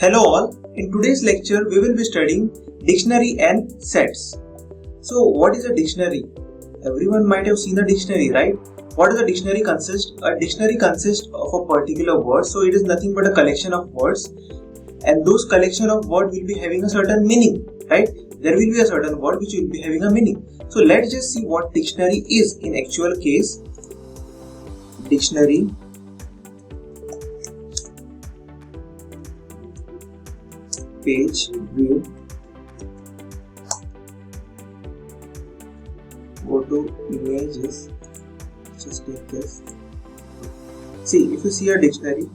Hello all, in today's lecture we will be studying dictionary and sets. So what is a dictionary? Everyone might have seen a dictionary, right? What does a dictionary consist? A dictionary consists of a particular word, so it is nothing but a collection of words, and those collection of words will be having a certain meaning, right? There will be a certain word which will be having a meaning. So let's just see what dictionary is in actual case. Dictionary page view, go to images, just take this. See, if you see a dictionary,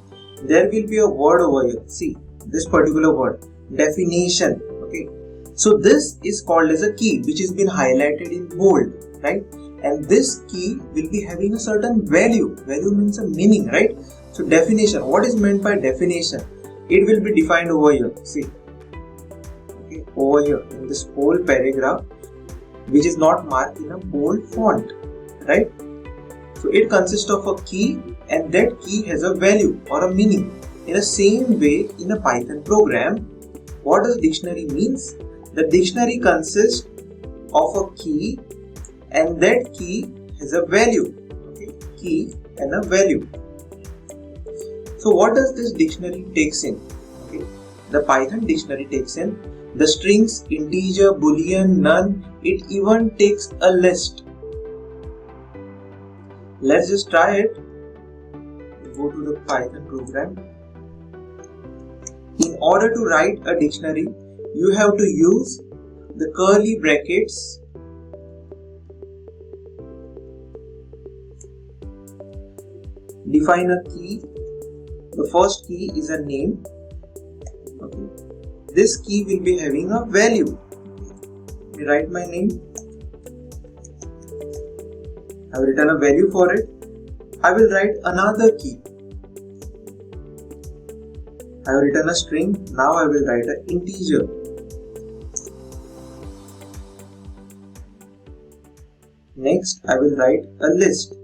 there will be a word over here. See, this particular word, definition. Okay, so this is called as a key, which has been highlighted in bold, right? And this key will be having a certain value. Value means a meaning, right? So definition, what is meant by definition? It will be defined over here. See, okay, over here in this whole paragraph, which is not marked in a bold font, right? So it consists of a key, and that key has a value or a meaning. In the same way, in a Python program, what does dictionary means? The dictionary consists of a key, and that key has a value. Okay, key and a value. So what does this dictionary takes in? Okay, the Python dictionary takes in the strings, integer, boolean, none. It even takes a list. Let's just try it. Go to the Python program. In order to write a dictionary, you have to use the curly brackets, define a key. The first key is a name. Okay. This key will be having a value. Let me write my name. I have written a value for it. I will write another key. I have written a string. Now I will write an integer. Next, I will write a list.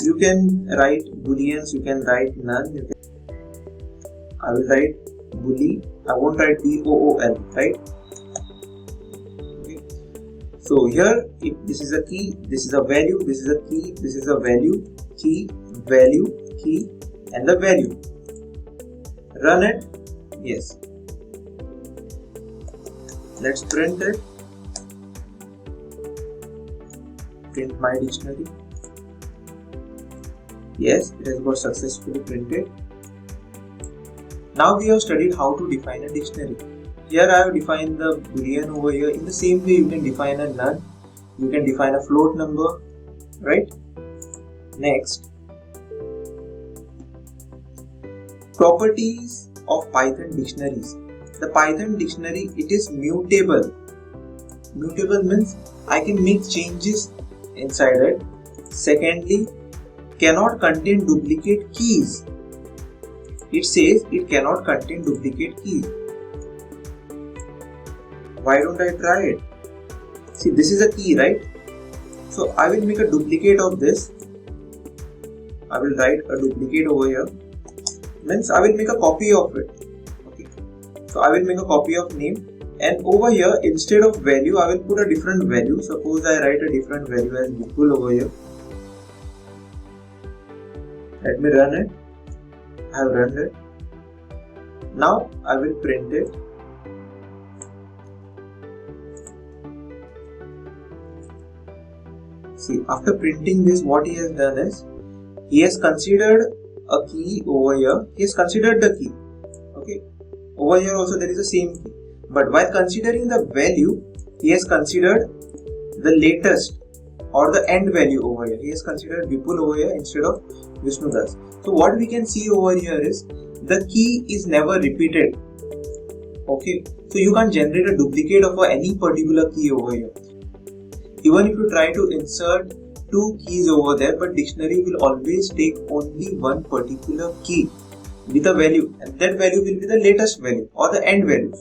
You can write booleans, you can write none. I will write boolean. I won't write bool, right? Okay. So here, if this is a key, this is a value, this is a key, this is a value, key, value, key, and the value. Run it. Yes. Let's print it. Print my dictionary. Yes, it has got successfully printed. Now we have studied how to define a dictionary. Here I have defined the boolean over here. In the same way, you can define a none. You can define a float number, right? Next, properties of Python dictionaries. The Python dictionary, it is mutable. Mutable means I can make changes inside it. Secondly, cannot contain duplicate keys. It says it cannot contain duplicate keys. Why don't I try it? See, this is a key, right? So I will make a duplicate of this. I will write a duplicate over here. Means I will make a copy of it. Okay. So I will make a copy of name, and over here instead of value I will put a different value. Suppose I write a different value as Mutable over here. Let me run it. I have run it. Now I will print it. See, after printing this, what he has done is he has considered a key over here. He has considered the key. Okay. Over here also there is the same key. But while considering the value, he has considered the latest or the end value over here. He has considered Vipul over here instead of Vishnudas. So what we can see over here is the key is never repeated. Okay. So you can't generate a duplicate of any particular key over here. Even if you try to insert two keys over there, but dictionary will always take only one particular key with a value, and that value will be the latest value or the end value.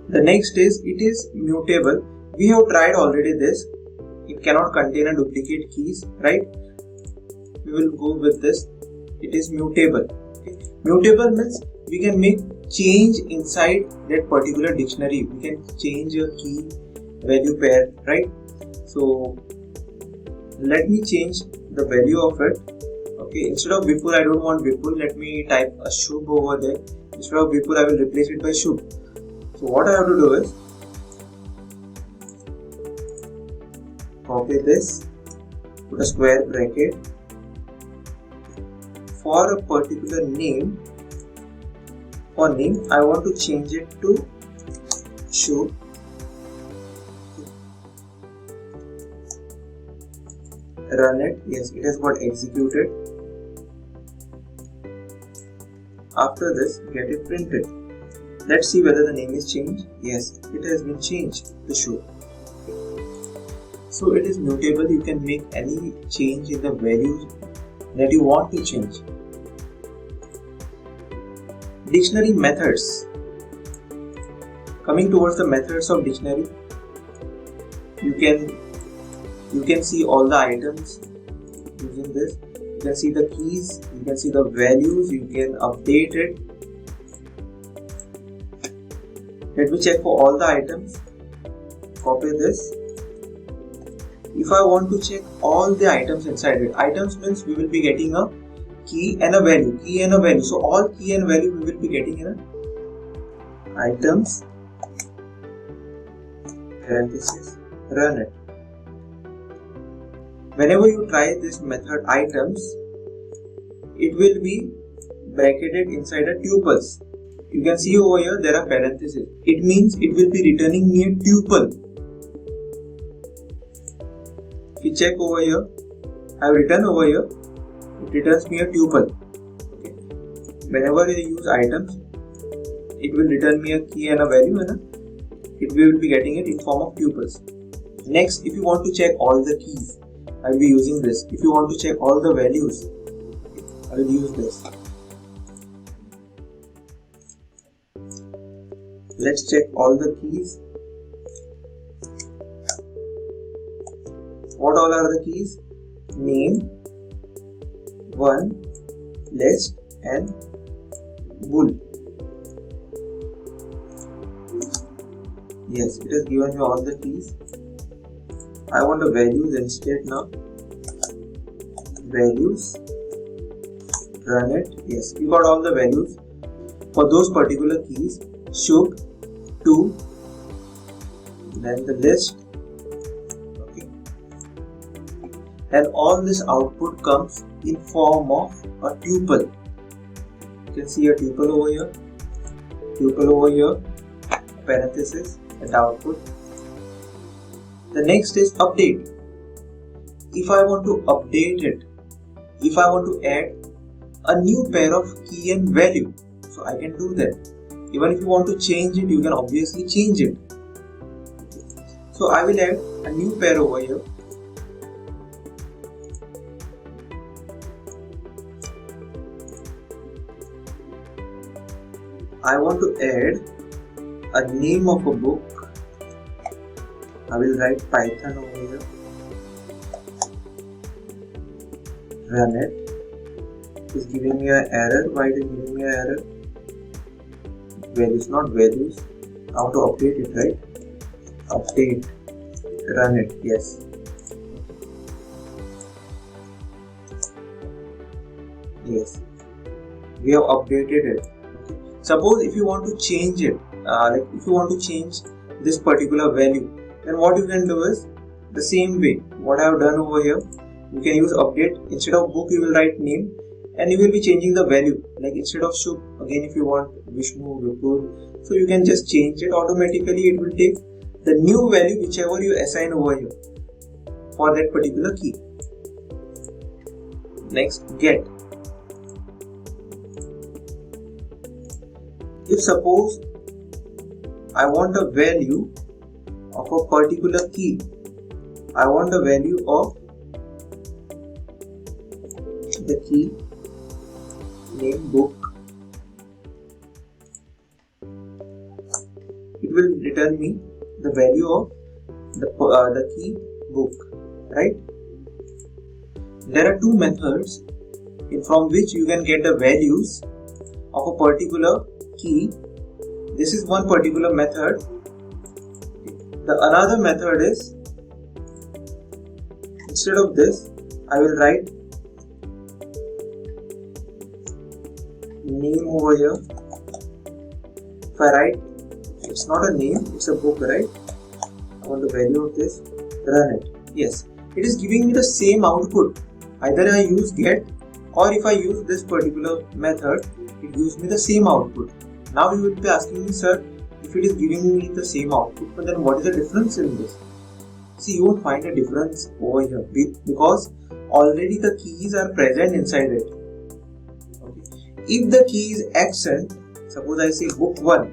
The next is it is mutable. We have tried already this. it cannot contain a duplicate keys, right? We will go with this. It is mutable. Okay. Mutable means we can make change inside that particular dictionary. We can change a key value pair, right? So let me change the value of it. Okay, instead of Vipul, I don't want Vipul. Let me type a Shubh over there. Instead of Vipul, I will replace it by Shubh. So what I have to do is copy this, put a square bracket. For a particular name, for name, I want to change it to Shubh. Run it. Yes, it has got executed. After this, get it printed. Let's see whether the name is changed. Yes, it has been changed to Shubh. So it is mutable. You can make any change in the values that you want to change. Dictionary methods. Coming towards the methods of dictionary, you can see all the items using this. You can see the keys, you can see the values, you can update it. Let me check for all the items. Copy this. If I want to check all the items inside it, items means we will be getting a key and a value, key and a value. So all key and value we will be getting in a items, parenthesis, run it. Whenever you try this method items, it will be bracketed inside a tuples. You can see over here there are parentheses. It means it will be returning me a tuple. If you check over here, I have written over here, it returns me a tuple. Okay. Whenever you use items, it will return me a key and a value, and we will be getting it in form of tuples. Next, if you want to check all the keys, I will be using this. If you want to check all the values, I will use this. Let's check all the keys. What all are the keys? Name, one, list, and bool. Yes, it has given me all the keys. I want the values instead now. Values. Run it. Yes, we got all the values for those particular keys. Shubh, 2, then the list. Okay. And all this output comes in form of a tuple. You can see a tuple over here, tuple over here, parenthesis, and output. The next is update. If I want to update it, if I want to add a new pair of key and value, so I can do that. Even if you want to change it, you can obviously change it. So I will add a new pair over here. I want to add a name of a book. I will write Python over here. Run it. It's giving me an error. Why is it giving me an error? Values, not values. How to update it, right? Update. Run it. Yes. Yes. We have updated it. Okay. Suppose if you want to change it, like if you want to change this particular value, then what you can do is the same way. What I have done over here, you can use update. Instead of book, you will write name, and you will be changing the value. Like instead of Shubh, again if you want Vishnu, Vipul, so you can just change it automatically. It will take the new value whichever you assign over here for that particular key. Next, get. If suppose I want a value of a particular key, I want the value of the key name book, it will return me the value of the key book. right? There are two methods from which you can get the values of a particular key. This is one particular method. The another method is, instead of this, I will write name over here. If I write, it's not a name, it's a book, right? I want the value of this, run it. Yes, it is giving me the same output. Either I use get, or if I use this particular method, it gives me the same output. Now you will be asking me, sir, if it is giving me the same output, but then what is the difference in this? See, you won't find a difference over here because already the keys are present inside it. Okay. If the key is accent, suppose I say book 1.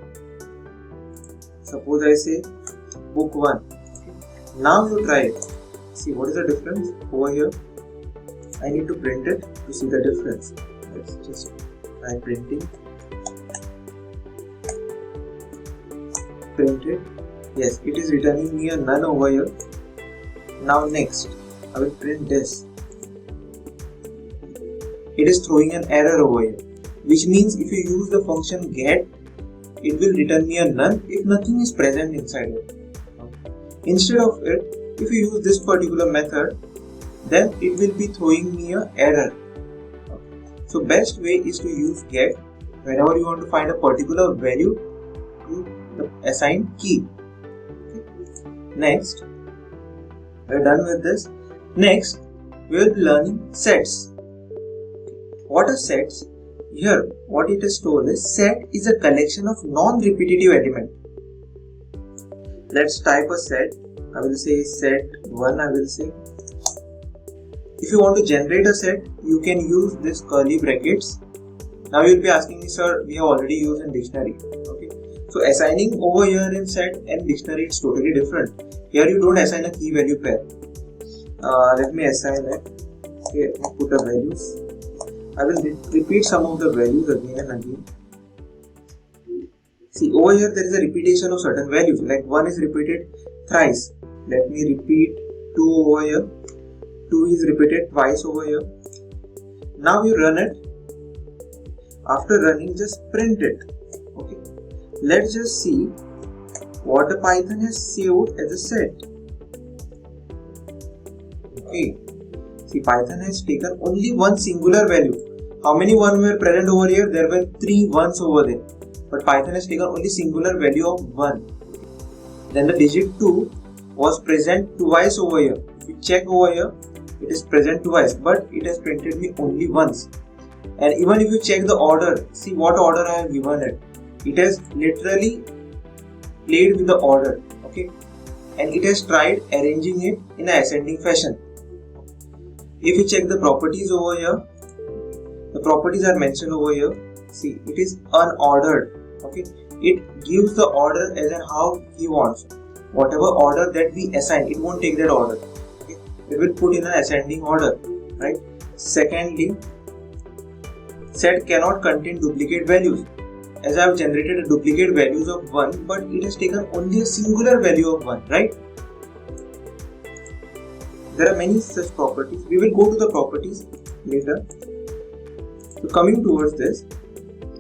Suppose I say book 1. Okay. Now you try it. See what is the difference over here. I need to print it to see the difference. Let's just try printing. Print it. Yes, it is returning me a none over here. Now next, I will print this. It is throwing an error over here, which means if you use the function get, it will return me a none if nothing is present inside it. Instead of it, if you use this particular method, then it will be throwing me an error. So best way is to use get whenever you want to find a particular value to the assigned key. Next, we are done with this. Next, we will be learning sets. What are sets? Here, what it is told is set is a collection of non-repetitive elements. Let's type a set. I will say set 1. I will say. If you want to generate a set, you can use this curly brackets. Now you will be asking me, sir, we have already used in dictionary. Okay. So assigning over here in set and dictionary is totally different. Here you don't assign a key value pair. Let me assign it. Here, put the values. I will repeat some of the values again and again. See, over here there is a repetition of certain values. Like 1 is repeated thrice. Let me repeat 2 over here. 2 is repeated twice over here. Now you run it. After running, just print it. Okay. Let's just see what the Python has saved as a set. Okay. See, Python has taken only one singular value. How many 1 were present over here? There were 3 1s over there. But Python has taken only singular value of 1. Then the digit 2 was present twice over here. If you check over here, it is present twice, but it has printed me only once. And even if you check the order, see what order I have given it. It has literally played with the order, okay, and it has tried arranging it in an ascending fashion. If you check the properties over here, the properties are mentioned over here. See, it is unordered. Okay, it gives the order as in how he wants. Whatever order that we assign, it won't take that order. Okay, it will put in an ascending order, right? Secondly, set cannot contain duplicate values. As I have generated a duplicate values of 1, but it has taken only a singular value of 1, right? There are many such properties. We will go to the properties later. So coming towards this,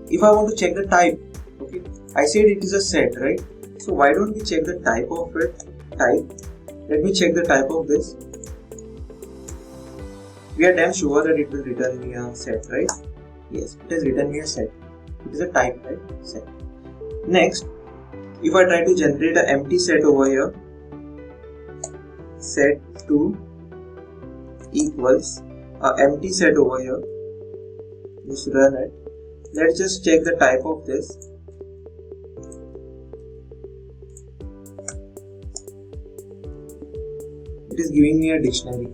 if I want to check the type, okay, I said it is a set, right? So why don't we check the type of it? Type. Let me check the type of this. We are damn sure that it will return me a set, right? Yes, it has returned me a set. It is a type, right? Set. Next, if I try to generate an empty set over here, set 2 equals an empty set over here. Just run it. Let's just check the type of this. It is giving me a dictionary.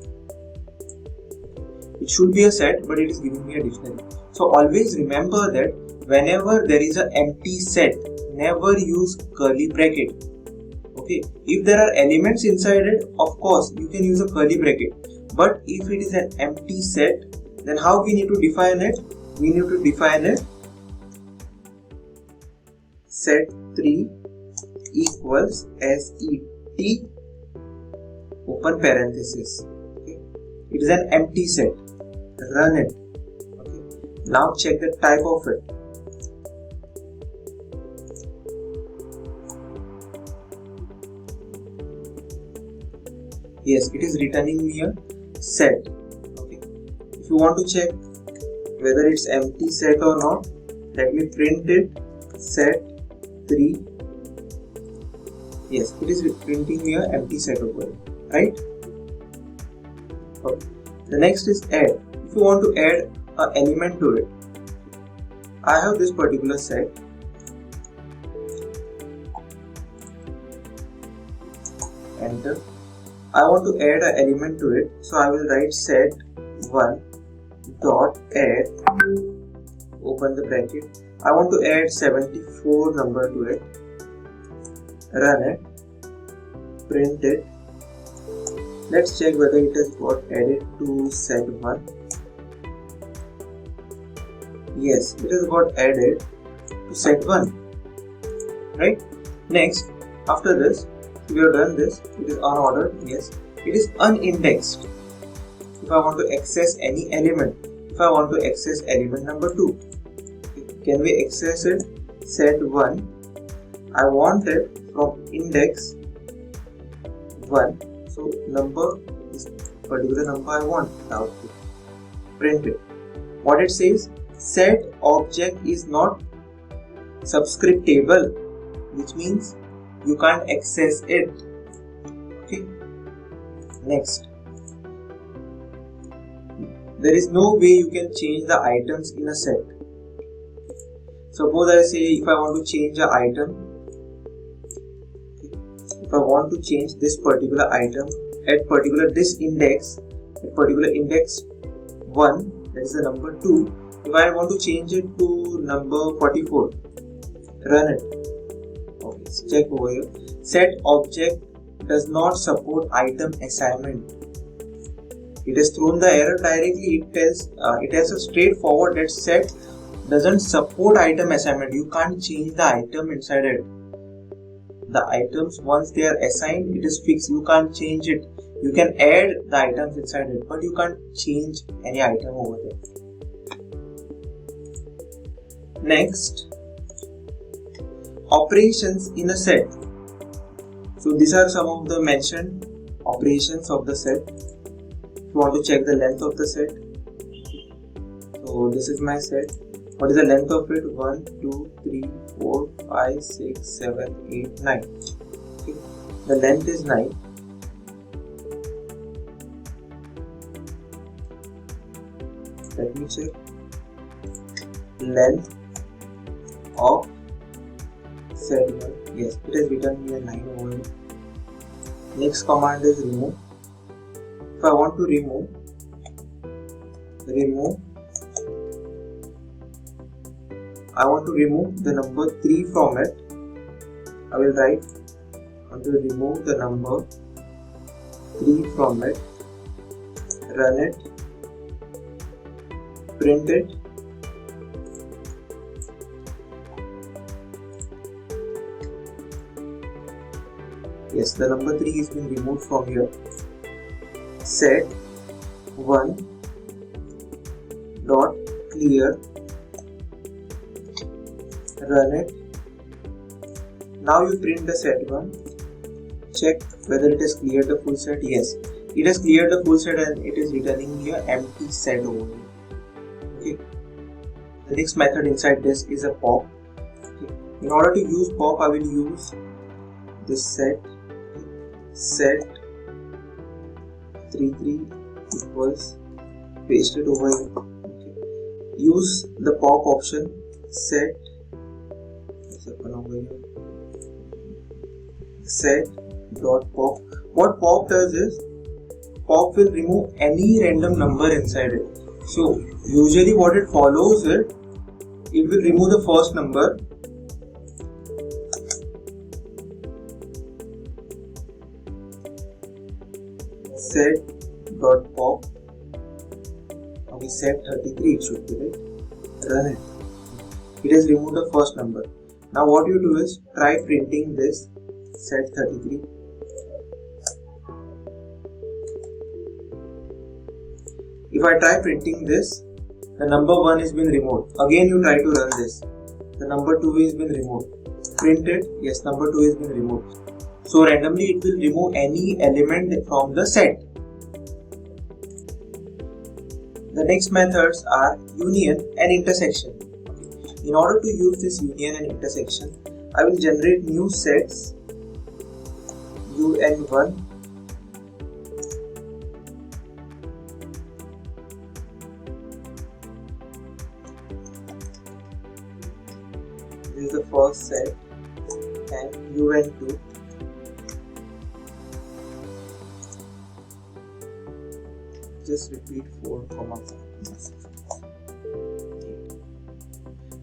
It should be a set, but it is giving me a dictionary. So always remember that whenever there is an empty set, never use curly bracket. Okay, if there are elements inside it, of course you can use a curly bracket. But if it is an empty set, then how we need to define it? We need to define it set 3 equals set open parenthesis. It is an empty set. Run it. Okay. Now check the type of it. Yes, it is returning me a set. Okay. If you want to check whether it's empty set or not, let me print it. Set 3. Yes, it is printing me an empty set over here, right? Okay. The next is add. If you want to add an element to it, I have this particular set. Enter. I want to add an element to it, so I will write set 1 dot add, open the bracket. I want to add 74 number to it. Run it, print it. Let's check whether it has got added to set 1. Yes, it has got added to set 1. Right? Next, after this, we have done this. It is unordered. Yes, it is unindexed. If I want to access any element, if I want to access element number 2, can we access it? Set 1. I want it from index 1. So number is particular number I want output. Print it. What it says? Set object is not subscriptable, which means you can't access it. Okay. Next. There is no way you can change the items in a set. Suppose I say if I want to change an item, if I want to change this particular item at particular this index, at particular index 1, that is the number 2, if I want to change it to number 44, run it. Okay, let's check over here. Set object does not support item assignment. It has thrown the error directly. It has a straightforward that set doesn't support item assignment. You can't change the item inside it. The items, once they are assigned, it is fixed. You can't change it. You can add the items inside it, but you can't change any item over there. Next, operations in a set. So these are some of the mentioned operations of the set. If you want to check the length of the set, so this is my set. What is the length of it? 1, 2, 3, 4, 5, 6, 7, 8, 9. Okay. The length is 9. Let me check. Length of set 1. Yes, it has written here 9 over here. Next command is remove. If I want to remove I want to remove the number 3 from it. I will write, I want to remove the number 3 from it. Run it, print it. Yes, the number 3 is being removed from here. Set 1 dot clear. Run it. Now you print the set 1. Check whether it has cleared the full set. Yes, it has cleared the full set and it is returning here empty set over here. Okay. The next method inside this is a pop. Okay. In order to use pop, I will use this set 33 equals, paste it over here. Okay. Use the pop option. Set dot pop. What pop does is, pop will remove any random number inside it. So usually what it follows it will remove the first number. Set dot pop. Okay, set 33 it should be, right? Run it. It has removed the first number. Now what you do is try printing this set 33. If I try printing this, the number 1 is been removed. Again you try to run this. The number 2 is been removed. Print it. Yes, number 2 is been removed. So randomly it will remove any element from the set. The next methods are union and intersection. In order to use this union and intersection, I will generate new sets un1 this is the first set and un2 just repeat 4, 5.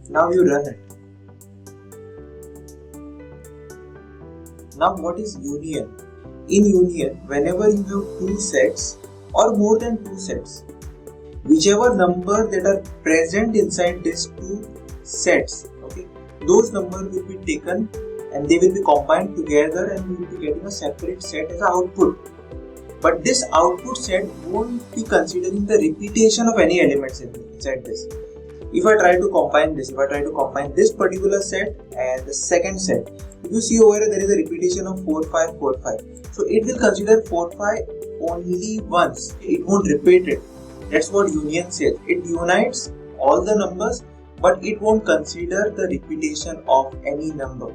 Now you run it. Now what is union? In union, whenever you have two sets or more than two sets, whichever number that are present inside these two sets, okay, those numbers will be taken and they will be combined together and we will be getting a separate set as an output. But this output set won't be considering the repetition of any elements inside this. If I try to combine this, particular set and the second set, if you see over here there is a repetition of 4, 5, 4, 5. So it will consider 4, 5 only once. It won't repeat it. That's what union says. It unites all the numbers, but it won't consider the repetition of any number.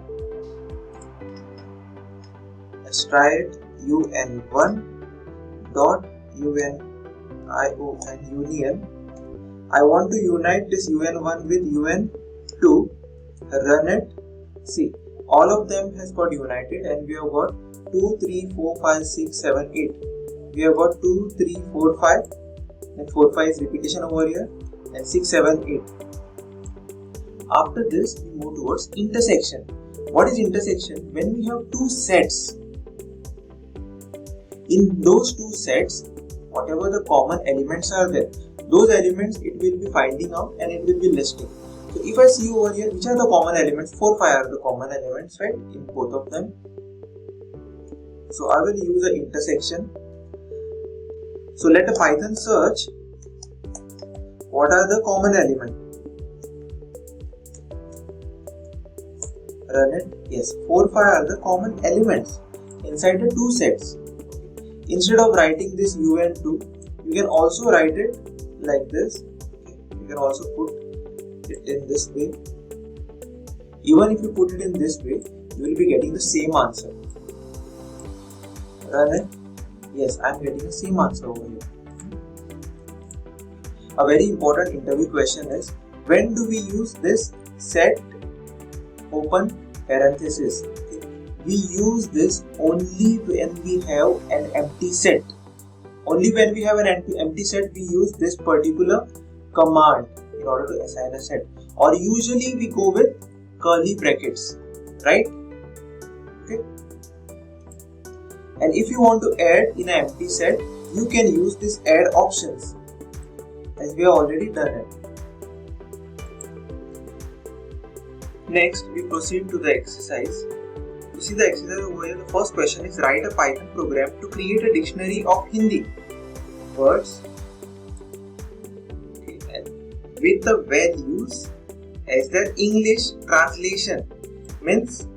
Let's try it. un1 dot unio and union. I want to unite this un1 with un2. Run it. See, all of them has got united and we have got 2, 3, 4, 5, 6, 7, 8. We have got 2, 3, 4, 5 and 4, 5 is repetition over here and 6, 7, 8. After this we move towards intersection. What is intersection? When we have two sets, in those two sets, whatever the common elements are there, those elements it will be finding out and it will be listing. So if I see over here, which are the common elements? 4, 5 are the common elements, right, in both of them. So I will use an intersection. So let the Python search what are the common elements. Run it. Yes, 4, 5 are the common elements inside the two sets. Instead of writing this un2, you can also write it like this. You can also put it in this way. Even if you put it in this way, you will be getting the same answer. Run it. Yes, I am getting the same answer over here. A very important interview question is, when do we use this set open parenthesis? We use this only when we have an empty set. Only when we have an empty set, we use this particular command in order to assign a set. Or usually we go with curly brackets, right? Okay. And if you want to add in an empty set, you can use this add options, as we have already done it. Next, we proceed to the exercise. You see the exercise over here. The first question is, write a Python program to create a dictionary of Hindi words, okay, and with the values as their English translation. Means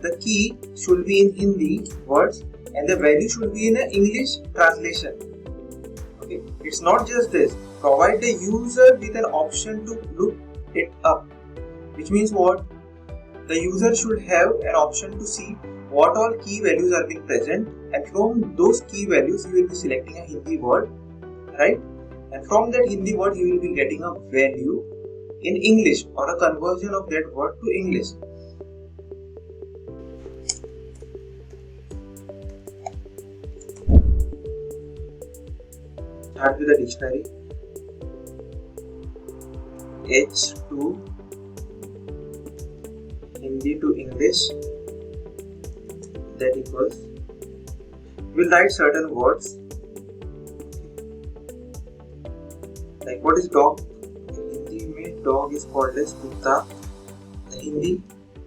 the key should be in Hindi words and the value should be in an English translation. Okay, it's not just this. Provide the user with an option to look it up, which means what? The user should have an option to see what all key values are being present, and from those key values he will be selecting a Hindi word, right? And from that Hindi word he will be getting a value in English or a conversion of that word to English. Start with the dictionary. H2 Hindi to English, that equals, we'll write certain words like what is dog. In Hindi mein dog is called as kutta. In Hindi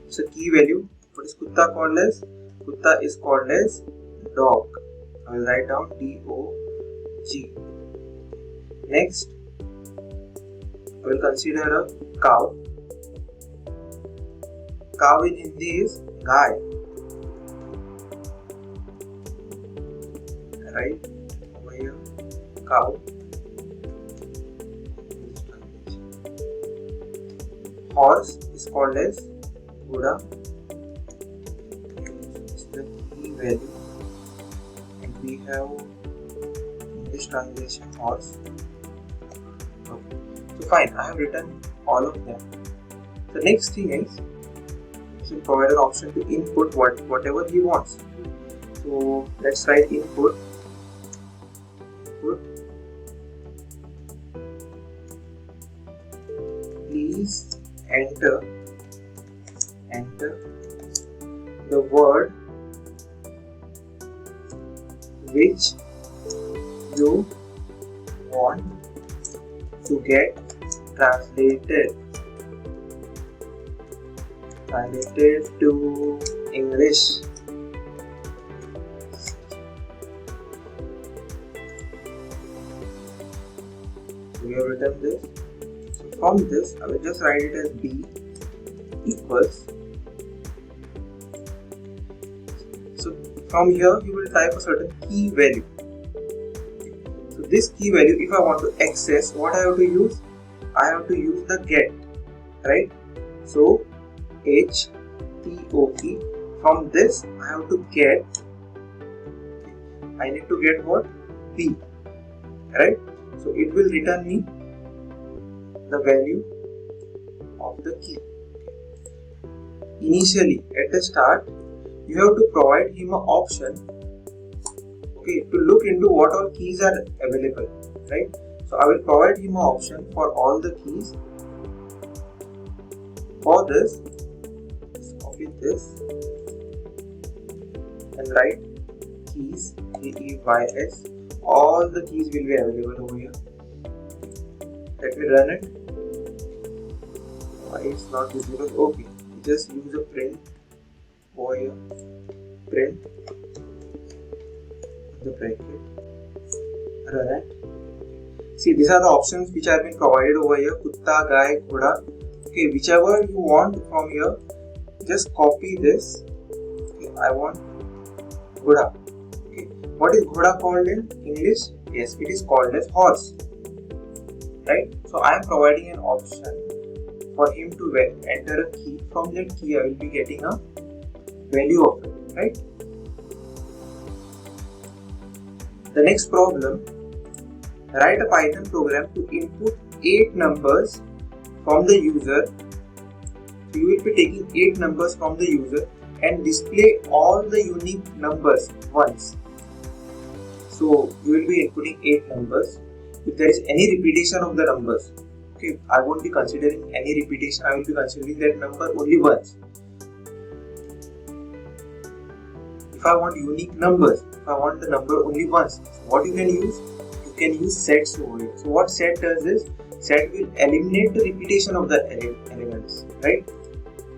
it's a key value. What is kutta called as? Kutta is called as dog. I will write down DOG. Next, I will consider a cow. Cow in Hindi is Gai. Right? Over here, cow. Horse is called as Ghoda. This is the key value. And we have English translation horse. Okay. So fine, I have written all of them. The next thing is, we should provide an option to input whatever he wants. So let's write input. Please enter the word which you want to get translated to English. We have written this. So from this, I will just write it as B equals. So from here, you will type a certain key value. So this key value, if I want to access, what I have to use? I have to use the get, right? So HTOP. From this, I have to get. I need to get what? B, right? So it will return me the value of the key. Initially, at the start, you have to provide him an option, okay, to look into what all keys are available, right? So I will provide him an option for all the keys. For this, just copy this and write keys, KEYS. All the keys will be available over here. Let me run it. Why it's not visible? Okay, just use a print over here. Print the bracket. Run it. See, these are the options which have been provided over here. Kutta, Gai, Ghoda. Okay, whichever you want from here, just copy this. Okay, I want Ghoda. Okay, what is Ghoda called in English? Yes, it is called as horse. Right? So I am providing an option for him to enter a key. From that key, I will be getting a value of it. Right? The next problem, write a Python program to input 8 numbers from the user. So you will be taking 8 numbers from the user and display all the unique numbers once. So you will be inputting 8 numbers. If there is any repetition of the numbers, okay, I won't be considering any repetition. I will be considering that number only once. If I want unique numbers, if I want the number only once, what you can use? You can use sets over here. So what set does is, set will eliminate the repetition of the elements, right?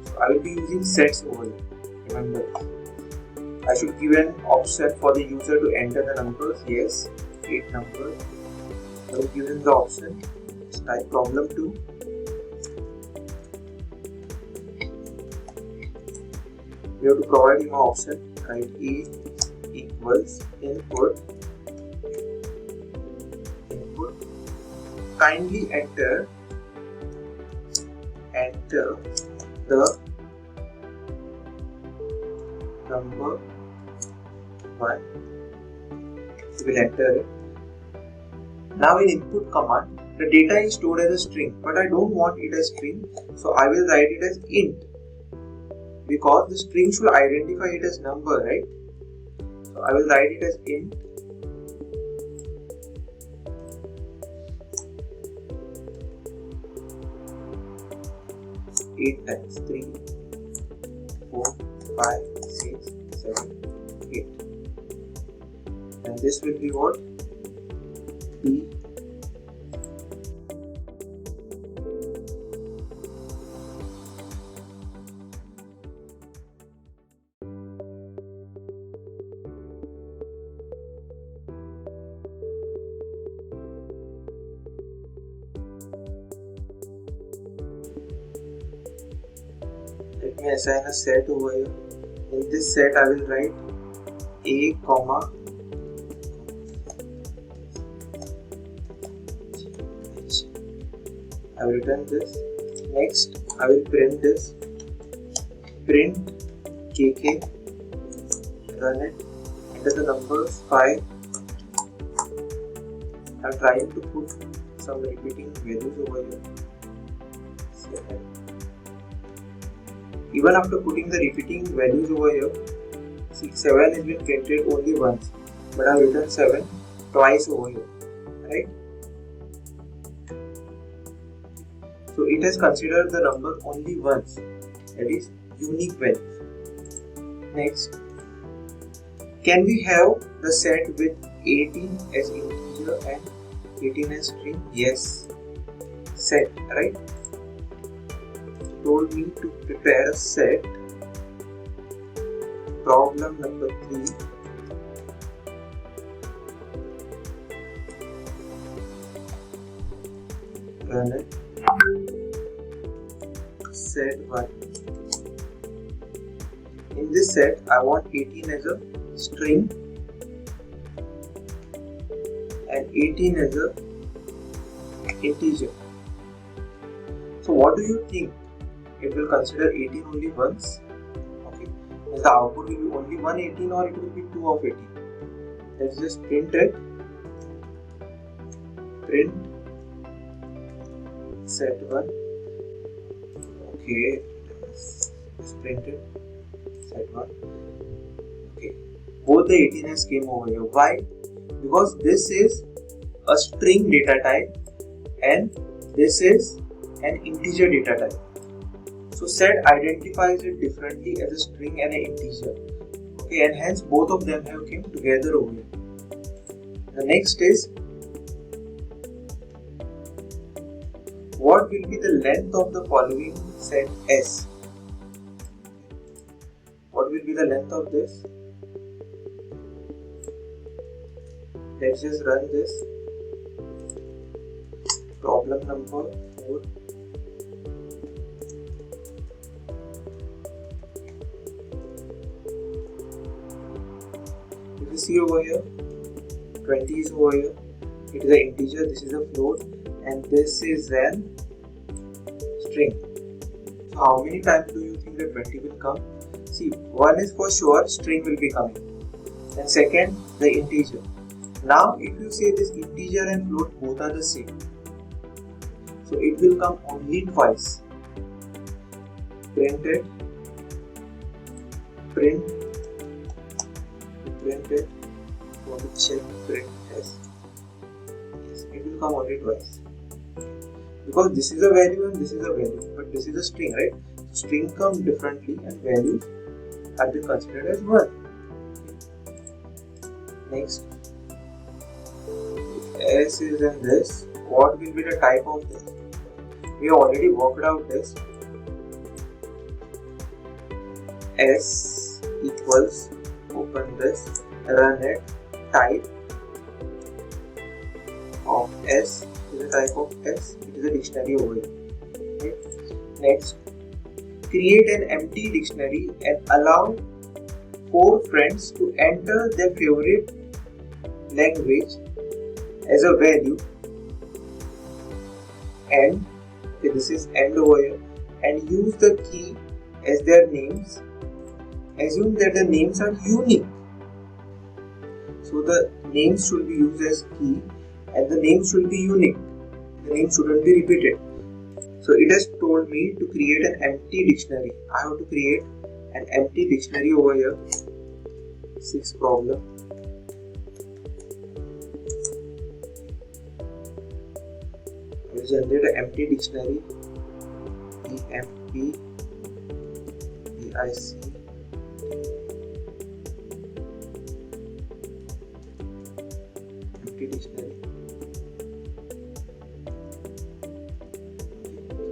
So I will be using sets over here. Remember, I should give an option for the user to enter the numbers. Yes, 8 numbers. I will give him the option. Let's type problem 2. We have to provide him an option. Write A equals input. Kindly enter the number 1. We will enter it. Now in input command, the data is stored as a string, but I don't want it as string, so I will write it as int, because the string should identify it as number, right? So I will write it as int. Eight times 3, 4, 5, 6, 7, 8. And this will be what? B. let me assign a set over here. In this set I will write a comma h. I will return this. Next I will print this, print kk, run it, enter the numbers 5. I'm trying to put some repeating values over here. 7. Even after putting the repeating values over here, see 7 has been printed only once, but I have written 7 twice over here, right? So it has considered the number only once, that is unique values. Next, can we have the set with 18 as integer and 18 as string? Yes. Set, right? Told me to prepare a set. Problem number 3. Run it. Set 1. In this set, I want 18 as a string and 18 as a integer. So what do you think? It will consider 18 only once. Okay. As the output will be only one 18 or it will be 2 of 18. Let's just print it. Print set 1. Okay. Let's print it. Set 1. Okay. Both the 18 has came over here. Why? Because this is a string data type and this is an integer data type. So set identifies it differently as a string and an integer. Okay, and hence both of them have came together over here. The next is, what will be the length of the following set S? What will be the length of this? Let's just run this. Problem number 4. If you see over here, 20 is over here. It is an integer, this is a float, and this is an string. So how many times do you think that 20 will come? See, one is for sure string will be coming, and second the integer. Now if you say this integer and float both are the same, so it will come only twice. Print it, print it, want to check print S. Yes, it will come only twice. Because this is a value and this is a value, but this is a string, right? String come differently and values have been considered as 1. Next, if S is in this, what will be the type of this? We have already worked out this. S equals, open this, run it, type of S is a type of S, it is a dictionary over here. Okay. Next, create an empty dictionary and allow 4 friends to enter their favorite language as a value, and okay, this is end over here, and use the key as their names. Assume that the names are unique. So the names should be used as key and the names should be unique. The name shouldn't be repeated. So it has told me to create an empty dictionary. I have to create an empty dictionary over here. 6th problem. I will generate an empty dictionary. empty dic empty dictionary.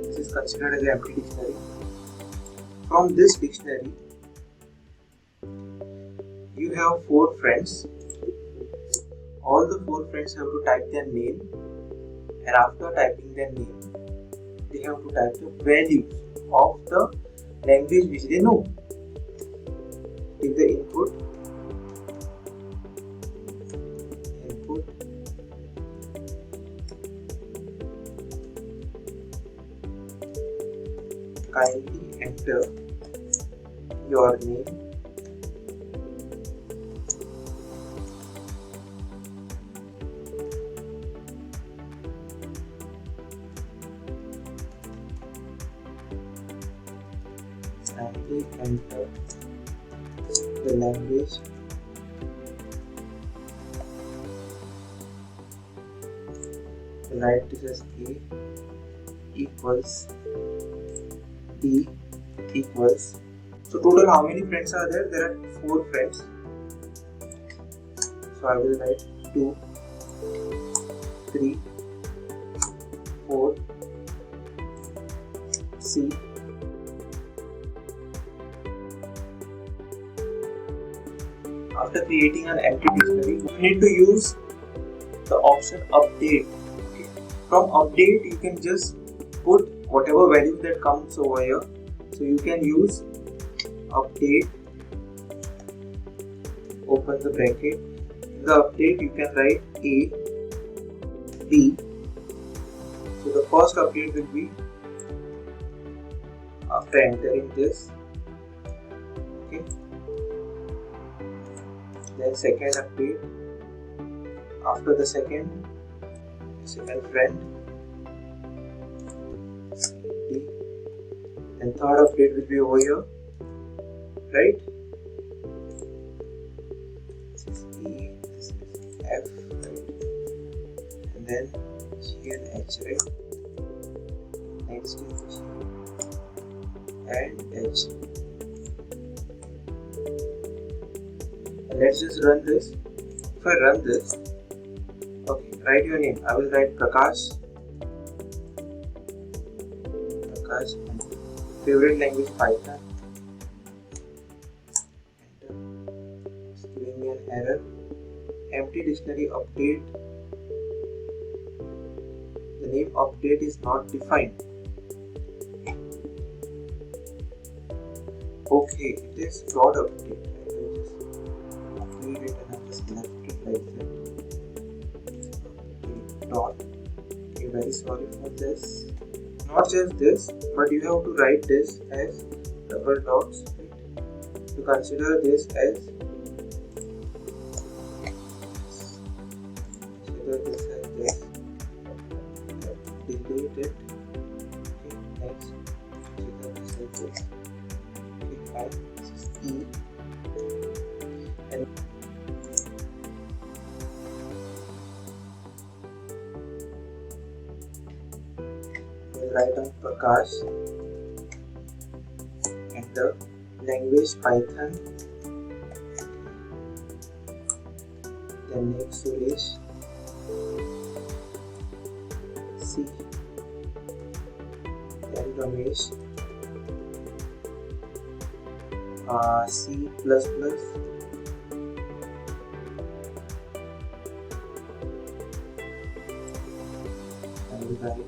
This is considered as an empty dictionary. From this dictionary, you have 4 friends. All the 4 friends have to type their name, and after typing their name, they have to type the values of the language which they know. Take the input kindly enter your name kindly enter the language write this as A equals B equals. So total how many friends are there? There are 4 friends. So I will write 2, 3, 4, C. After creating an empty dictionary, you need to use the option update. Okay. From update, you can just put whatever value that comes over here. So you can use update, open the bracket. In the update, you can write A, B. So the first update will be after entering this. Okay. Then second update after the second friend, D. And third update will be over here, right? This is E, this is F, right? And then G and H, right? Next is G and H. And let's just run this. If I run this, okay, write your name. I will write Prakash. Favorite language Python. Enter. It's giving me an error. Empty dictionary update. The name update is not defined. Okay, it is dot update. I will just update it and I just left it like that. Okay, dot. Okay, very sorry for this. Not just this, but you have to write this as double dots. Right? To consider this as this. Delete it. Okay, next. Consider this as this. Okay, fine. This is E. And write down Prakash and the language Python. Then next Suresh, C. Then Ramesh, C++. I will write.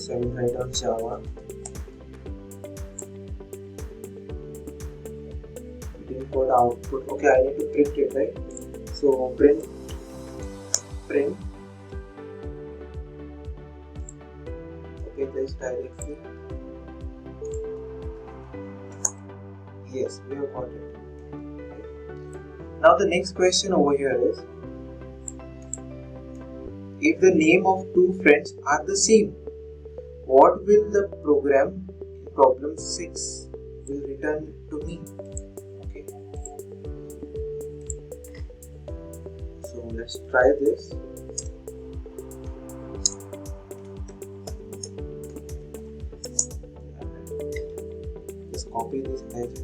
I will write on Java. We didn't put output. Okay, I need to print it, right? So print. Okay, this directly. Yes, we have got it. Now the next question over here is, if the name of two friends are the same, what will the program in problem 6 will return to me? Okay. So let's try this. Just copy this as it is.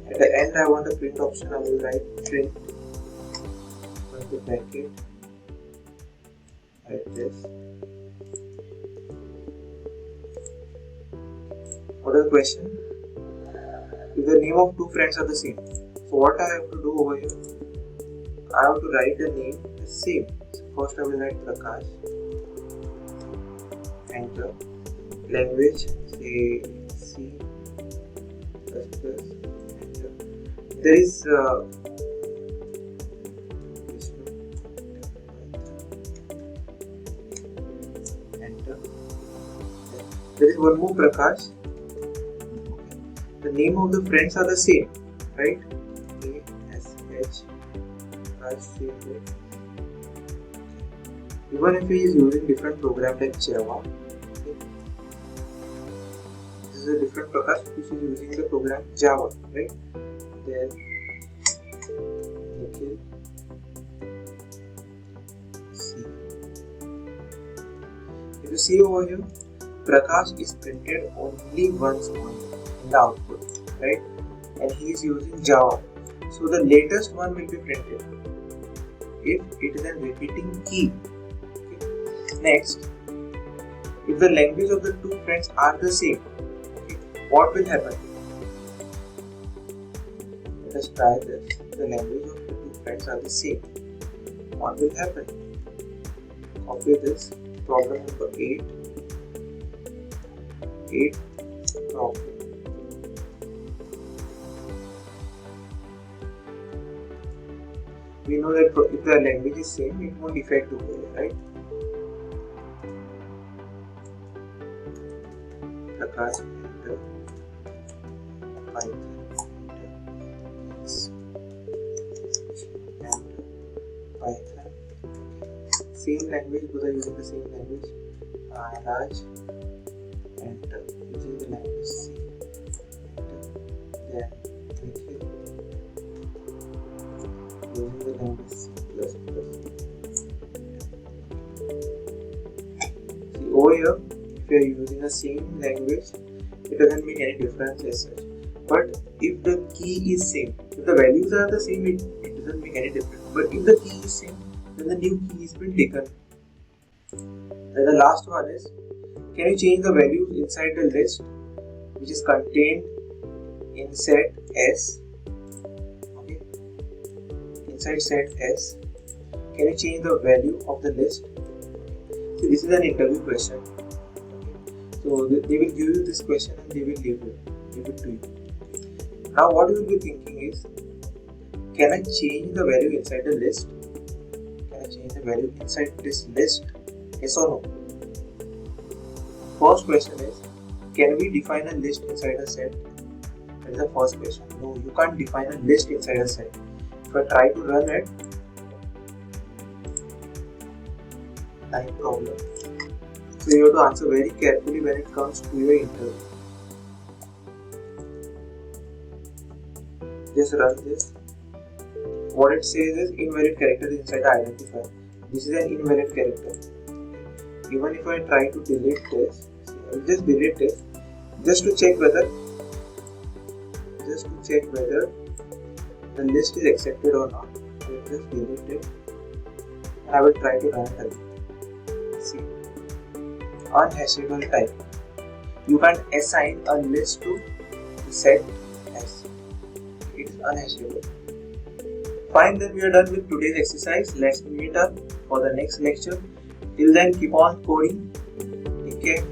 At the end I want a print option. I will write print. The bracket, write this. What is the question? If the name of two friends are the same, so what I have to do over here? I have to write the name the same. So first I will write Prakash. Enter. Language say C++. Enter. There is Vishnu. Enter. There is one more Prakash. The name of the friends are the same, right? ASH. Even if he is using different program like Java, okay. This is a different Prakash which is using the program Java, right? Then okay. See. If you see over here, Prakash is printed only once only in the output, right? And he is using Java. So the latest one will be printed if it is a repeating key. Okay. Next, if the language of the two friends are the same, okay, what will happen? Let us try this. The language of the two friends are the same. What will happen? Copy this. Problem number 8. 8 problem. We know that if the language is same, it won't affect over here, right? Prakash, enter. Python, enter. Yes. Enter. Python. Same language, both are using the same language. Raj, enter. Using the language C. Enter. Then Nikhil. Using the language C++. See over here, if you are using the same language, it doesn't make any difference as such. But if the key is same, if the values are the same, it doesn't make any difference. But if the key is same, then the new key is been taken. And the last one is, can you change the values inside the list which is contained in set S? Inside set S, can you change the value of the list? So this is an interview question. So they will give you this question and they will give it to you. Now what you will be thinking is, can I change the value inside the list? Can I change the value inside this list? Yes or no? First question is, can we define a list inside a set? That is the first question. No, you can't define a list inside a set. If I try to run it, time problem. So you have to answer very carefully when it comes to your interview. Just run this. What it says is invalid character inside the identifier. This is an invalid character. Even if I try to delete this, I will just delete this just to check whether the list is accepted or not. I will just delete it and I will try to run it again. See, unhashable type. You can't assign a list to the set S. It is unhashable. Fine, then we are done with today's exercise. Let's meet up for the next lecture. Till then, keep on coding. Take care.